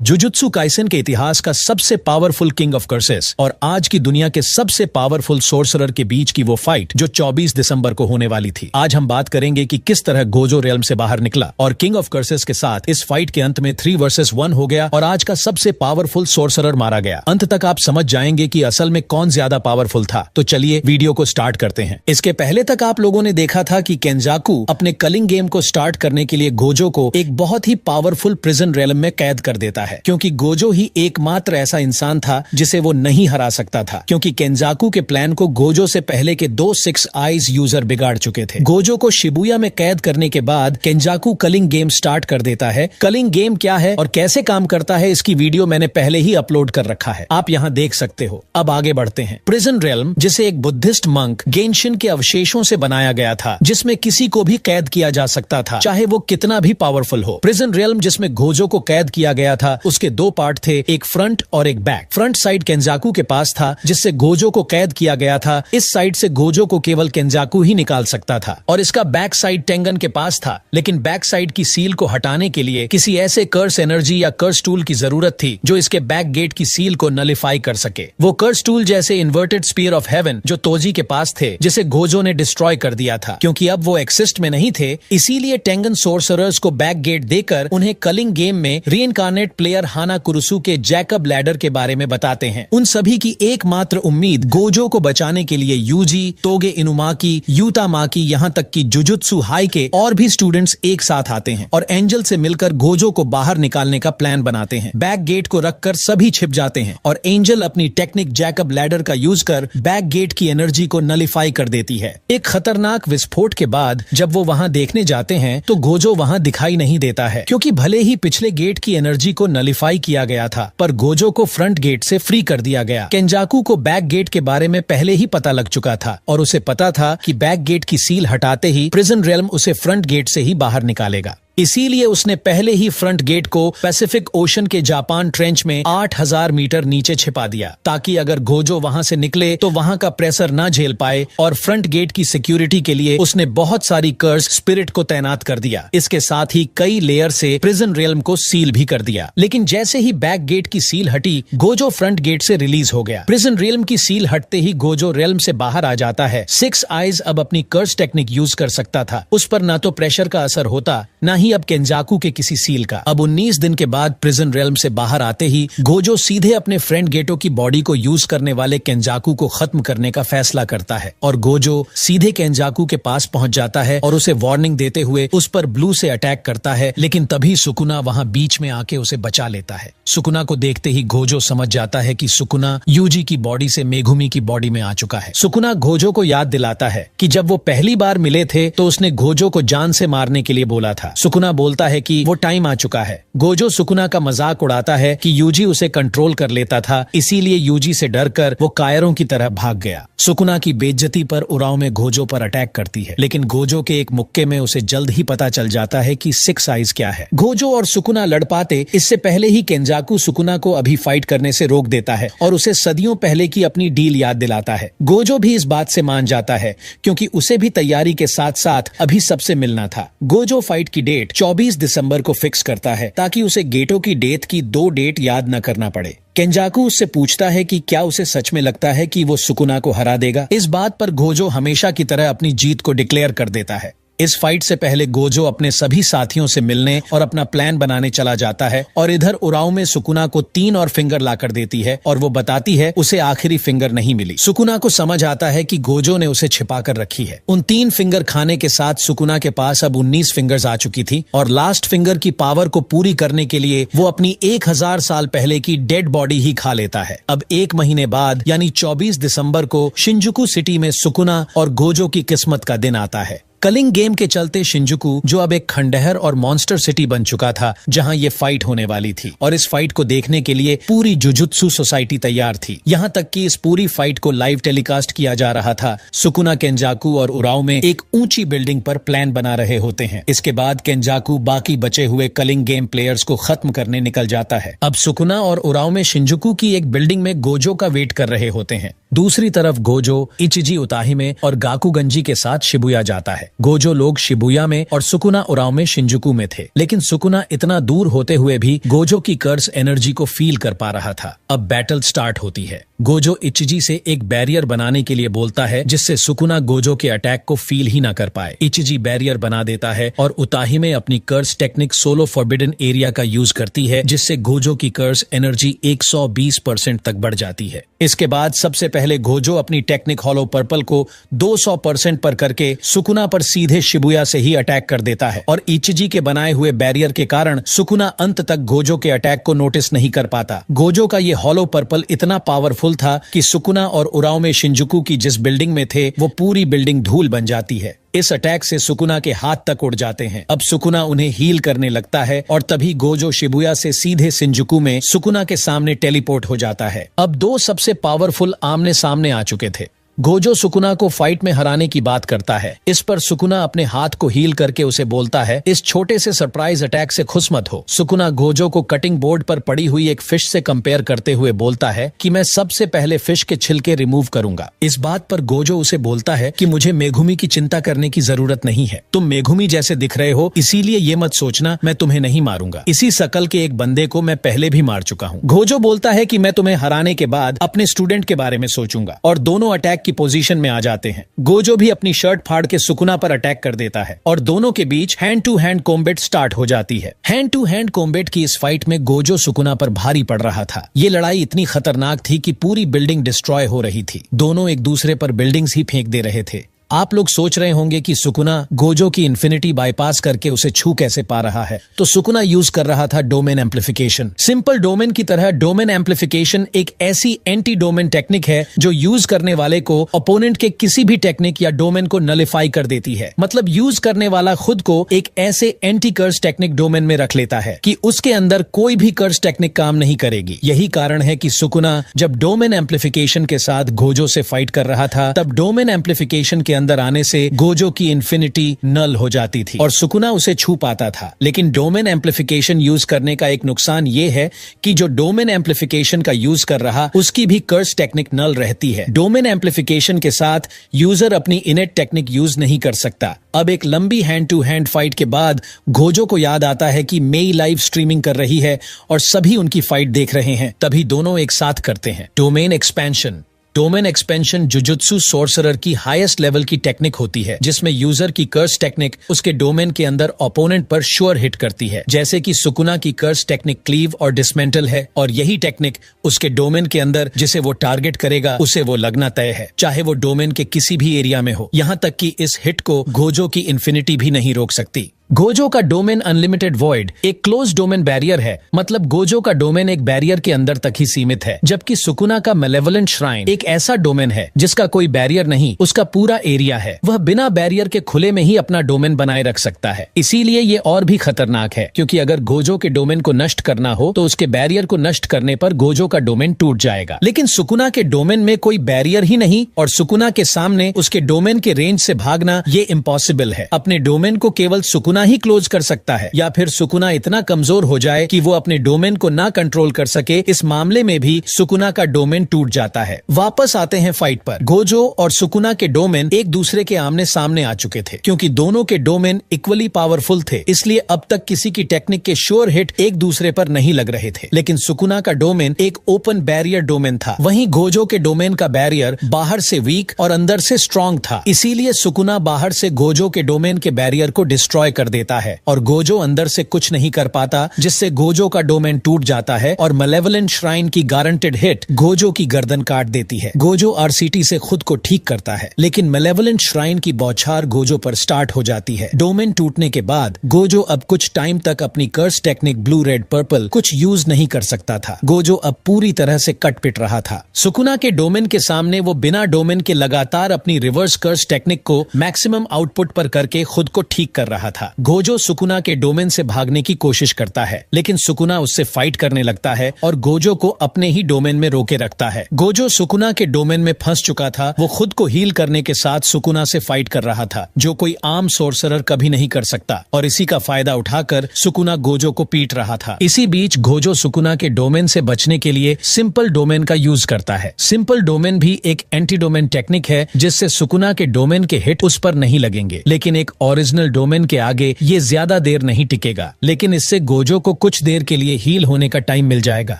Jujutsu Kaisen के इतिहास का सबसे पावरफुल किंग ऑफ कर्सेस और आज की दुनिया के सबसे पावरफुल सोर्सरर के बीच की वो फाइट जो 24 दिसंबर को होने वाली थी। आज हम बात करेंगे कि किस तरह गोजो रेल्म से बाहर निकला और किंग ऑफ कर्सेस के साथ इस फाइट के अंत में 3 वर्सेस 1 हो गया और आज का सबसे पावरफुल सोर्सरर मारा गया। अंत तक आप समझ जाएंगे कि असल में कौन ज्यादा पावरफुल था। तो चलिए वीडियो को स्टार्ट करते हैं। इसके पहले तक आप लोगों ने देखा था कि केंजाकू अपने कलिंग गेम को स्टार्ट करने के लिए गोजो को एक बहुत ही पावरफुल प्रिजन रेल्म में कैद कर देता है, क्योंकि गोजो ही एकमात्र ऐसा इंसान था जिसे वो नहीं हरा सकता था, क्योंकि केंजाकू के प्लान को गोजो से पहले के 2 6 आइज यूजर बिगाड़ चुके थे। गोजो को शिबुया में कैद करने के बाद केंजाकू कलिंग गेम स्टार्ट कर देता है। कलिंग गेम क्या है और कैसे काम करता है इसकी वीडियो मैंने पहले ही अपलोड कर रखा है, आप यहाँ देख सकते हो। अब आगे बढ़ते हैं। प्रिजन रेल्म जिसे एक बुद्धिस्ट मंक गेंशिन के अवशेषों से बनाया गया था, जिसमें किसी को भी कैद किया जा सकता था, चाहे वो कितना भी पावरफुल हो। प्रिजन रेल्म जिसमें गोजो को कैद किया गया था उसके 2 पार्ट थे, एक फ्रंट और एक बैक। फ्रंट साइड केंजाकू के पास था जिससे गोजो को कैद किया गया था। इस साइड से गोजो को केवल केंजाकू ही निकाल सकता था और इसका बैक साइड टेंगन के पास था, लेकिन बैक साइड की सील को हटाने के लिए किसी ऐसे कर्स एनर्जी या कर्स टूल की जरूरत थी जो इसके बैक गेट की सील को नलिफाई कर सके। वो कर्स टूल जैसे इन्वर्टेड स्पीयर ऑफ हेवन जो तोजी के पास थे, जिसे गोजो ने डिस्ट्रॉय कर दिया था। क्योंकि अब वो एक्सिस्ट में नहीं थे, इसीलिए टेंगन सोर्सरर्स को बैक गेट देकर उन्हें कलिंग गेम में रीइनकार्नेट प्लेयर हाना कुरुसु के जैकब लैडर के बारे में बताते हैं। उन सभी की एकमात्र उम्मीद गोजो को बचाने के लिए यूजी, तोगे इनुमाकी, यूता माकी, यहाँ तक कि जुजुत्सु हाई के और भी स्टूडेंट्स एक साथ आते हैं और एंजल से मिलकर गोजो को बाहर निकालने का प्लान बनाते हैं। बैक गेट को रखकर सभी छिप जाते हैं और एंजल अपनी टेक्निक जैकब लैडर का यूज कर बैक गेट की एनर्जी को नलिफाई कर देती है। एक खतरनाक विस्फोट के बाद जब वो वहाँ देखने जाते हैं तो गोजो वहाँ दिखाई नहीं देता है, क्योंकि भले ही पिछले गेट की एनर्जी को नलिफाई किया गया था पर गोजो को फ्रंट गेट से फ्री कर दिया गया। केंजाकू को बैक गेट के बारे में पहले ही पता लग चुका था और उसे पता था कि बैक गेट की सील हटाते ही प्रिजन रेल्म उसे फ्रंट गेट से ही बाहर निकालेगा। इसीलिए उसने पहले ही फ्रंट गेट को पैसिफिक ओशन के जापान ट्रेंच में 8000 मीटर नीचे छिपा दिया, ताकि अगर गोजो वहां से निकले तो वहां का प्रेशर ना झेल पाए। और फ्रंट गेट की सिक्योरिटी के लिए उसने बहुत सारी कर्स स्पिरिट को तैनात कर दिया। इसके साथ ही कई लेयर से प्रिजन रेल्म को सील भी कर दिया। लेकिन जैसे ही बैक गेट की सील हटी, गोजो फ्रंट गेट से रिलीज हो गया। प्रिजन रेल्म की सील हटते ही गोजो रेल्म से बाहर आ जाता है। 6 आइज अब अपनी कर्स टेक्निक यूज कर सकता था। उस पर ना तो प्रेशर का असर होता, ना ही अब केंजाकू के किसी सील का। अब 19 दिन के बाद प्रिजन रेल्म से बाहर आते ही गोजो सीधे अपने फ्रेंड गेटो की बॉडी को यूज करने वाले केंजाकू को खत्म करने का फैसला करता है और गोजो सीधे केंजाकू के पास पहुंच जाता है और उसे वार्निंग देते हुए उस पर ब्लू से अटैक करता है। लेकिन तभी सुकुना वहां बीच में आके उसे बचा लेता है। सुकुना को देखते ही गोजो समझ जाता है कि सुकुना यूजी की बॉडी से मेघुमी की बॉडी में आ चुका है। सुकुना गोजो को याद दिलाता है कि जब वो पहली बार मिले थे तो उसने गोजो को जान से मारने के लिए बोला था। सुकुना बोलता है कि वो टाइम आ चुका है। गोजो सुकुना का मजाक उड़ाता है कि यूजी उसे कंट्रोल कर लेता था, इसीलिए यूजी से डरकर वो कायरों की तरह भाग गया। सुकुना की बेइज्जती पर उराव में गोजो पर अटैक करती है, लेकिन गोजो के एक मुक्के में उसे जल्द ही पता चल जाता है कि 6 आइज क्या है। गोजो और सुकुना लड़ पाते इससे पहले ही केंजाकू सुकुना को अभी फाइट करने से रोक देता है और उसे सदियों पहले की अपनी डील याद दिलाता है। गोजो भी इस बात से मान जाता है, क्योंकि उसे भी तैयारी के साथ साथ अभी सबसे मिलना था। गोजो फाइट की डेट 24 दिसंबर को फिक्स करता है ताकि उसे गेटो की डेथ की 2 डेट याद न करना पड़े। केंजाकू उससे पूछता है कि क्या उसे सच में लगता है कि वो सुकुना को हरा देगा। इस बात पर गोजो हमेशा की तरह अपनी जीत को डिक्लेयर कर देता है। इस फाइट से पहले गोजो अपने सभी साथियों से मिलने और अपना प्लान बनाने चला जाता है और इधर उराव में सुकुना को 3 और फिंगर लाकर देती है और वो बताती है उसे आखिरी फिंगर नहीं मिली। सुकुना को समझ आता है कि गोजो ने उसे छिपा कर रखी है। उन 3 फिंगर खाने के साथ सुकुना के पास अब 19 फिंगर्स आ चुकी थी और लास्ट फिंगर की पावर को पूरी करने के लिए वो अपनी 1000 साल पहले की डेड बॉडी ही खा लेता है। अब 1 महीने बाद यानी 24 दिसंबर को शिंजुकू सिटी में सुकुना और गोजो की किस्मत का दिन आता है। कलिंग गेम के चलते शिंजुकू, जो अब एक खंडहर और मॉन्स्टर सिटी बन चुका था, जहां ये फाइट होने वाली थी और इस फाइट को देखने के लिए पूरी जुजुत्सु सोसाइटी तैयार थी। यहां तक कि इस पूरी फाइट को लाइव टेलीकास्ट किया जा रहा था। सुकुना केंजाकू और उराव में एक ऊंची बिल्डिंग पर प्लान बना रहे होते हैं। इसके बाद केंजाकू बाकी बचे हुए कलिंग गेम प्लेयर्स को खत्म करने निकल जाता है। अब सुकुना और उराव में शिंजुकू की एक बिल्डिंग में गोजो का वेट कर रहे होते हैं। दूसरी तरफ गोजो इचिजी उताही में और गाकुगंजी के साथ शिबुया जाता है। गोजो लोग शिबुया में और सुकुना उराव में शिंजुकू में थे, लेकिन सुकुना इतना दूर होते हुए भी गोजो की कर्स एनर्जी को फील कर पा रहा था। अब बैटल स्टार्ट होती है। गोजो इचिजी से एक बैरियर बनाने के लिए बोलता है, जिससे सुकुना गोजो के अटैक को फील ही ना कर पाए। इचिजी बैरियर बना देता है और उताही में अपनी curse technique solo forbidden area का यूज करती है, जिससे गोजो की कर्स एनर्जी 120% तक बढ़ जाती है। इसके बाद सबसे पहले गोजो अपनी टेक्निक हॉलो पर्पल को 200% पर करके सुकुना पर सीधे शिबुया से ही अटैक कर देता है और इचिजी के बनाए हुए बैरियर के कारण सुकुना अंत तक गोजो के अटैक को नोटिस नहीं कर पाता। गोजो का ये हॉलो पर्पल इतना पावरफुल था कि सुकुना और उराव में शिंजुकू की जिस बिल्डिंग में थे वो पूरी बिल्डिंग धूल बन जाती है। इस अटैक से सुकुना के हाथ तक उड़ जाते हैं। अब सुकुना उन्हें हील करने लगता है और तभी गोजो शिबुया से सीधे शिंजुकू में सुकुना के सामने टेलीपोर्ट हो जाता है। अब दो सबसे पावरफुल आमने सामने आ चुके थे। गोजो सुकुना को फाइट में हराने की बात करता है। इस पर सुकुना अपने हाथ को हील करके उसे बोलता है, इस छोटे से सरप्राइज अटैक से खुश मत हो। सुकुना गोजो को कटिंग बोर्ड पर पड़ी हुई एक फिश से कंपेयर करते हुए बोलता है कि मैं सबसे पहले फिश के छिलके रिमूव करूंगा। इस बात पर गोजो उसे बोलता है कि मुझे मेघुमी की चिंता करने की जरूरत नहीं है, तुम मेघुमी जैसे दिख रहे हो, इसीलिए ये मत सोचना मैं तुम्हें नहीं मारूंगा। इसी शकल के एक बंदे को मैं पहले भी मार चुका हूँ। गोजो बोलता है कि मैं तुम्हें हराने के बाद अपने स्टूडेंट के बारे में सोचूंगा और दोनों अटैक की पोजीशन में आ जाते हैं। गोजो भी अपनी शर्ट फाड़ के सुकुना पर अटैक कर देता है और दोनों के बीच hand to hand combat start हो जाती है। हैंड टू हैंड कॉम्बैट की इस फाइट में गोजो सुकुना पर भारी पड़ रहा था। ये लड़ाई इतनी खतरनाक थी कि पूरी बिल्डिंग डिस्ट्रॉय हो रही थी। दोनों एक दूसरे पर बिल्डिंग्स ही फेंक दे रहे थे। आप लोग सोच रहे होंगे कि सुकुना गोजो की इन्फिनिटी बाईपास करके उसे छू कैसे पा रहा है, तो सुकुना यूज कर रहा था डोमेन एम्प्लीफिकेशन। सिंपल डोमेन की तरह डोमेन एम्प्लीफिकेशन एक ऐसी एंटी डोमेन टेक्निक है जो यूज करने वाले को ओपोनेंट के किसी भी टेक्निक या डोमेन को नलिफाई कर देती है। मतलब यूज करने वाला खुद को एक ऐसे एंटी कर्स टेक्निक डोमेन में रख लेता है कि उसके अंदर कोई भी कर्स टेक्निक काम नहीं करेगी। यही कारण है कि सुकुना जब डोमेन एम्प्लीफिकेशन के साथ गोजो से फाइट कर रहा था, तब डोमेन एम्प्लीफिकेशन के अंदर आने से गोजो की इन्फिनिटी नल हो जाती थी और सुकुना उसे छू पाता था। लेकिन डोमेन एम्प्लीफिकेशन यूज करने का एक नुकसान ये है कि जो डोमेन एम्प्लीफिकेशन का यूज कर रहा उसकी भी कर्स टेक्निक नल रहती है। डोमेन एम्प्लीफिकेशन के साथ यूजर अपनी इनेट टेक्निक यूज नहीं कर सकता। अब एक लंबी हैंड टू हैंड फाइट के बाद गोजो को याद आता है कि मेई लाइव स्ट्रीमिंग कर रही है और सभी उनकी फाइट देख रहे हैं। तभी दोनों एक साथ करते हैं domain expansion. Domain expansion jujutsu sorcerer की हाईएस्ट लेवल की टेक्निक होती है, जिसमें यूजर की कर्स टेक्निक उसके डोमेन के अंदर ओपोनेंट पर श्योर हिट करती है। जैसे कि सुकुना की कर्स टेक्निक क्लीव और डिसमेंटल है और यही टेक्निक उसके डोमेन के अंदर जिसे वो टारगेट करेगा उसे वो लगना तय है, चाहे वो डोमेन के किसी भी एरिया में हो। यहाँ तक कि इस हिट को गोजो की इन्फिनिटी भी नहीं रोक सकती। गोजो का डोमेन अनलिमिटेड वॉइड एक क्लोज डोमेन बैरियर है, मतलब गोजो का डोमेन एक बैरियर के अंदर तक ही सीमित है, जबकि सुकुना का मेलेवलेंट श्राइन एक ऐसा डोमेन है जिसका कोई बैरियर नहीं, उसका पूरा एरिया है। वह बिना बैरियर के खुले में ही अपना डोमेन बनाए रख सकता है। इसीलिए ये और भी खतरनाक है, क्योंकि अगर गोजो के डोमेन को नष्ट करना हो तो उसके बैरियर को नष्ट करने पर गोजो का डोमेन टूट जाएगा। लेकिन सुकुना के डोमेन में कोई बैरियर ही नहीं और सुकुना के सामने उसके डोमेन के रेंज से भागना ये इम्पॉसिबल है। अपने डोमेन को केवल सुकुना ही क्लोज कर सकता है, या फिर सुकुना इतना कमजोर हो जाए कि वो अपने डोमेन को ना कंट्रोल कर सके। इस मामले में भी सुकुना का डोमेन टूट जाता है। वापस आते हैं फाइट पर। गोजो और सुकुना के डोमेन एक दूसरे के आमने सामने आ चुके थे। क्योंकि दोनों के डोमेन इक्वली पावरफुल थे, इसलिए अब तक किसी की टेक्निक के श्योर हिट एक दूसरे पर नहीं लग रहे थे। लेकिन सुकुना का डोमेन एक ओपन बैरियर डोमेन था, वहीं गोजो के डोमेन का बैरियर बाहर से वीक और अंदर से स्ट्रॉन्ग था। इसीलिए सुकुना बाहर से गोजो के डोमेन के बैरियर को डिस्ट्रॉय कर देता है और गोजो अंदर से कुछ नहीं कर पाता, जिससे गोजो का डोमेन टूट जाता है और मैलेवलेंट श्राइन की गारंटेड हिट गोजो की गर्दन काट देती है। गोजो आरसीटी से खुद को ठीक करता है, लेकिन मैलेवलेंट श्राइन की बौछार गोजो पर स्टार्ट हो जाती है। डोमेन टूटने के बाद गोजो अब कुछ टाइम तक अपनी curse technique blue red purple कुछ यूज नहीं कर सकता था। गोजो अब पूरी तरह से कट पिट रहा था। सुकुना के डोमेन के सामने वो बिना डोमेन के लगातार अपनी रिवर्स कर्स टेक्निक को मैक्सिमम आउटपुट पर करके खुद को ठीक कर रहा था। गोजो सुकुना के डोमेन से भागने की कोशिश करता है, लेकिन सुकुना उससे फाइट करने लगता है और गोजो को अपने ही डोमेन में रोके रखता है। गोजो सुकुना के डोमेन में फंस चुका था। वो खुद को हील करने के साथ सुकुना से फाइट कर रहा था, जो कोई आम सोर्सरर कभी नहीं कर सकता, और इसी का फायदा उठाकर सुकुना गोजो को पीट रहा था। इसी बीच गोजो सुकुना के डोमेन से बचने के लिए सिंपल डोमेन का यूज करता है। सिंपल डोमेन भी एक एंटी डोमेन टेक्निक है, जिससे सुकुना के डोमेन के हिट उस पर नहीं लगेंगे, लेकिन एक ओरिजिनल डोमेन के आगे ये ज्यादा देर नहीं टिकेगा। लेकिन इससे गोजो को कुछ देर के लिए हील होने का टाइम मिल जाएगा।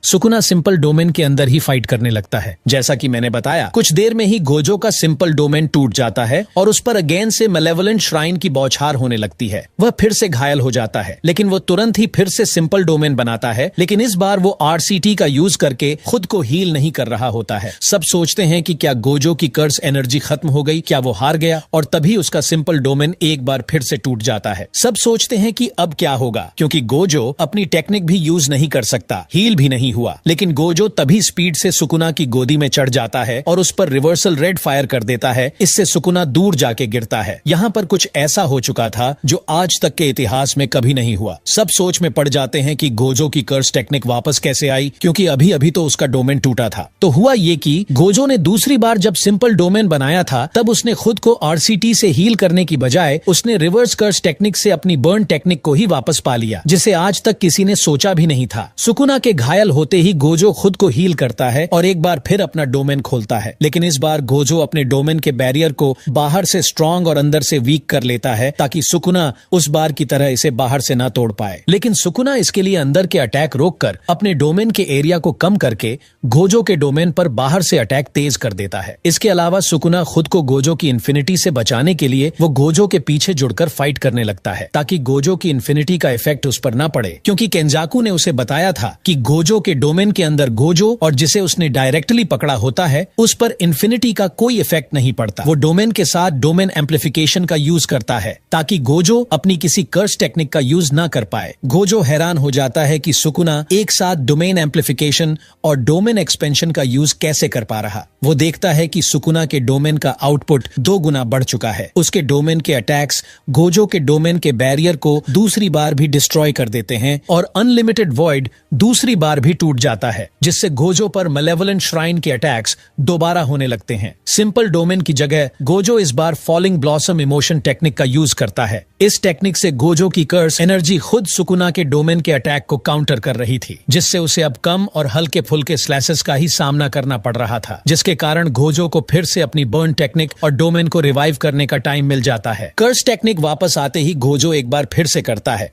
सुकुना सिंपल डोमेन के अंदर ही फाइट करने लगता है। जैसा कि मैंने बताया, कुछ देर में ही गोजो का सिंपल डोमेन टूट जाता है और उस पर अगेन से मैलेवोलेंट श्राइन की बौछार होने लगती है। वह फिर से घायल हो जाता है, लेकिन वो तुरंत ही फिर से सिंपल डोमेन बनाता है, लेकिन इस बार वो आरसीटी का यूज करके खुद को हील नहीं कर रहा होता है। सब सोचते हैं कि क्या गोजो की कर्स एनर्जी खत्म हो गई, क्या वो हार गया, और तभी उसका सिंपल डोमेन एक बार फिर से टूट जाता है। सब सोचते हैं कि अब क्या होगा, क्योंकि गोजो अपनी टेक्निक भी यूज नहीं कर सकता, हील भी नहीं हुआ। लेकिन गोजो तभी स्पीड से सुकुना की गोदी में चढ़ जाता है और उस पर रिवर्सल रेड फायर कर देता है। इससे सुकुना दूर जाके गिरता है। यहाँ पर कुछ ऐसा हो चुका था जो आज तक के इतिहास में कभी नहीं हुआ। सब सोच में पड़ जाते हैं कि गोजो की कर्स टेक्निक वापस कैसे आई, क्योंकि अभी अभी तो उसका डोमेन टूटा था। तो हुआ ये कि गोजो ने दूसरी बार जब सिंपल डोमेन बनाया था, तब उसने खुद को आरसीटी से हील करने की बजाय उसने रिवर्स कर्स टेक्निक से अपनी बर्न टेक्निक को ही वापस पा लिया, जिसे आज तक किसी ने सोचा भी नहीं था। सुकुना के घायल होते ही गोजो खुद को हील करता है और एक बार फिर अपना डोमेन खोलता है, लेकिन इस बार गोजो अपने डोमेन के बैरियर को बाहर से स्ट्रॉन्ग और अंदर से वीक कर लेता है, ताकि सुकुना उस बार की तरह इसे बाहर से ना तोड़ पाए। लेकिन सुकुना इसके लिए अंदर के अटैक रोककर अपने डोमेन के एरिया को कम करके गोजो के डोमेन पर बाहर से अटैक तेज कर देता है। इसके अलावा सुकुना खुद को गोजो की इन्फिनिटी से बचाने के लिए वो गोजो के पीछे जुड़कर फाइट करने लगता है, ताकि गोजो की इन्फिनिटी का इफेक्ट उस पर ना पड़े, क्योंकि केंजाकू ने उसे बताया था कि गोजो के डोमेन के अंदर गोजो और जिसे उसने डायरेक्टली पकड़ा होता है, उस पर इन्फिनिटी का कोई इफेक्ट नहीं पड़ता। वो डोमेन के साथ डोमेन एम्प्लीफिकेशन का यूज करता है, ताकि गोजो अपनी किसी कर्स टेक्निक का यूज ना कर पाए। गोजो हैरान हो जाता है कि सुकुना एक साथ डोमेन एम्प्लीफिकेशन और डोमेन एक्सपेंशन का यूज कैसे कर पा रहा। वो देखता है कि सुकुना के डोमेन का आउटपुट 2 गुना बढ़ चुका है। उसके डोमेन के अटैक्स गोजो के डोमेन के बैरियर को दूसरी बार भी डिस्ट्रॉय कर देते हैं और अनलिमिटेड वॉइड दूसरी बार भी टूट जाता है, जिससे गोजो पर मैलेवोलेंट श्राइन के अटैक्स दोबारा होने लगते हैं। सिंपल डोमेन की जगह गोजो इस बार फॉलिंग ब्लॉसम इमोशन टेक्निक का यूज करता है। इस टेक्निक से गोजो की कर्स एनर्जी खुद सुकुना के डोमेन के अटैक को काउंटर कर रही थी, जिससे उसे अब कम और हल्के फुल्के स्लैसेस का ही सामना करना पड़ रहा था, जिसके कारण गोजो को फिर से अपनी बर्न टेक्निक और डोमेन को रिवाइव करने का टाइम मिल जाता है। कर्स टेक्निक वापस आते ही गोजो एक बार फिर से करता है,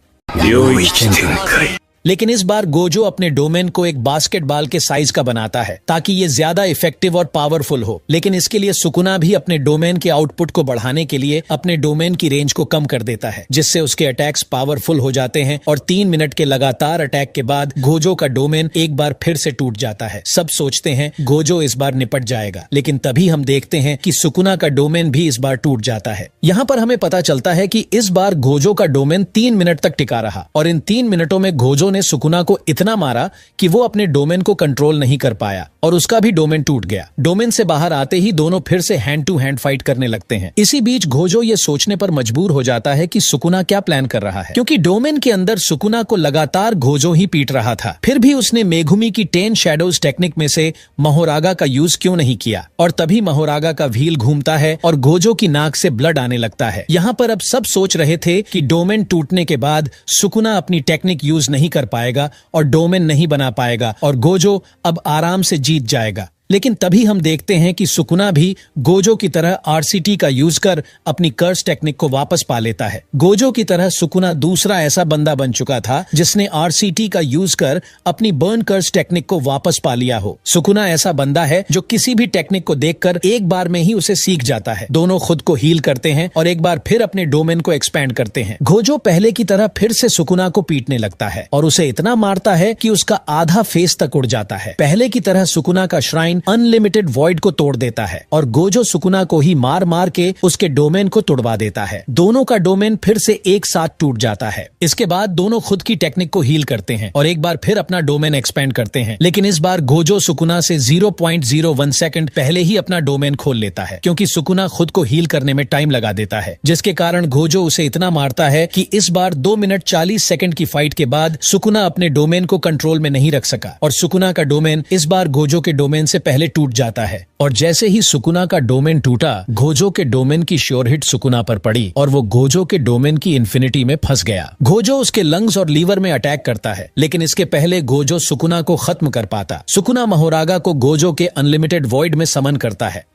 लेकिन इस बार गोजो अपने डोमेन को एक बास्केटबॉल के साइज का बनाता है, ताकि ये ज्यादा इफेक्टिव और पावरफुल हो। लेकिन इसके लिए सुकुना भी अपने डोमेन के आउटपुट को बढ़ाने के लिए अपने डोमेन की रेंज को कम कर देता है, जिससे उसके अटैक्स पावरफुल हो जाते हैं और 3 मिनट के लगातार अटैक के बाद गोजो का डोमेन एक बार फिर से टूट जाता है। सब सोचते हैं गोजो इस बार निपट जाएगा, लेकिन तभी हम देखते हैं कि सुकुना का डोमेन भी इस बार टूट जाता है। यहाँ पर हमें पता चलता है कि इस बार गोजो का डोमेन 3 मिनट तक टिका रहा, और इन 3 मिनटों में गोजो ने सुकुना को इतना मारा कि वो अपने डोमेन को कंट्रोल नहीं कर पाया और उसका भी डोमेन टूट गया। डोमेन से बाहर आते ही दोनों फिर से हैंड टू हैंड फाइट करने लगते हैं। इसी बीच गोजो ये सोचने पर मजबूर हो जाता है कि सुकुना क्या प्लान कर रहा है, क्योंकि डोमेन के अंदर सुकुना को लगातार गोजो ही पीट रहा था। फिर भी उसने मेघुमी की 10 शैडोज टेक्निक में से महोरागा का यूज क्यों नहीं किया। और तभी महोरागा का व्हील घूमता है और गोजो की नाक से ब्लड आने लगता है। यहाँ पर अब सब सोच रहे थे कि डोमेन टूटने के बाद सुकुना अपनी टेक्निक यूज नहीं कर पाएगा और डोमेन नहीं बना पाएगा और गोजो अब आराम से जीत जाएगा। लेकिन तभी हम देखते हैं कि सुकुना भी गोजो की तरह आरसीटी का यूज कर अपनी कर्स टेक्निक को वापस पा लेता है। गोजो की तरह सुकुना दूसरा ऐसा बंदा बन चुका था जिसने आरसीटी का यूज कर अपनी बर्न कर्स टेक्निक को वापस पा लिया हो। सुकुना ऐसा बंदा है जो किसी भी टेक्निक को देखकर एक बार में ही उसे सीख जाता है। दोनों खुद को हील करते हैं और एक बार फिर अपने डोमेन को एक्सपैंड करते हैं। गोजो पहले की तरह फिर से सुकुना को पीटने लगता है और उसे इतना मारता है कि उसका आधा फेस तक उड़ जाता है। पहले की तरह सुकुना का श्राइन लाइन अनलिमिटेड वॉइड को तोड़ देता है और गोजो सुकुना को ही मार मार के उसके डोमेन को तोड़वा देता है। दोनों का डोमेन फिर से एक साथ टूट जाता है। इसके बाद दोनों खुद की टेक्निक को हील करते हैं और एक बार फिर अपना डोमेन एक्सपेंड करते हैं, लेकिन इस बार गोजो सुकुना से 0.01 सेकंड पहले ही अपना डोमेन खोल लेता है, क्योंकि सुकुना खुद को हील करने में टाइम लगा देता है, जिसके कारण गोजो उसे इतना मारता है कि इस बार 2 मिनट 40 सेकंड की फाइट के बाद सुकुना अपने डोमेन को कंट्रोल में नहीं रख सका और सुकुना का डोमेन इस बार गोजो के डोमेन से पहले टूट जाता है। और जैसे ही सुकुना का डोमेन टूटा, गोजो के डोमेन की श्योर हिट सुकुना पर पड़ी और वो गोजो के डोमेन की इन्फिनिटी में फंस गया। गोजो उसके लंग्स और लीवर में अटैक करता है, लेकिन इसके पहले गोजो सुकुना को खत्म कर पाता। सुकुना महोरागा को गोजो के अनलिमिटेड वॉइड में समन करता है।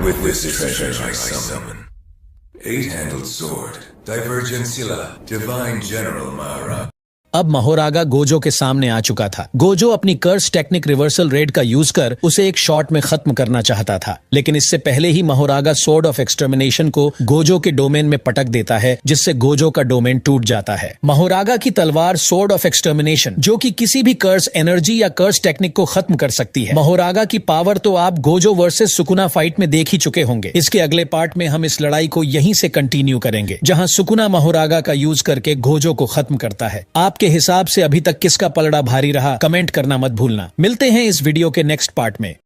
With this treasure I summon 8-handled sword, Divergensilla, Divine General Maharaga. अब महोरागा गोजो के सामने आ चुका था। गोजो अपनी कर्स टेक्निक रिवर्सल रेड का यूज कर उसे एक शॉट में खत्म करना चाहता था, लेकिन इससे पहले ही महोरागा स्वॉर्ड ऑफ एक्सटर्मिनेशन को गोजो के डोमेन में पटक देता है, जिससे गोजो का डोमेन टूट जाता है। महोरागा की तलवार स्वॉर्ड ऑफ एक्सटर्मिनेशन, जो कि किसी भी कर्स एनर्जी या कर्स टेक्निक को खत्म कर सकती है। महोरागा की पावर तो आप गोजो वर्सेस सुकुना फाइट में देख ही चुके होंगे। इसके अगले पार्ट में हम इस लड़ाई को यहीं से कंटिन्यू करेंगे, जहां सुकुना महोरागा का यूज करके गोजो को खत्म करता है। के हिसाब से अभी तक किसका पलड़ा भारी रहा, कमेंट करना मत भूलना। मिलते हैं इस वीडियो के नेक्स्ट पार्ट में।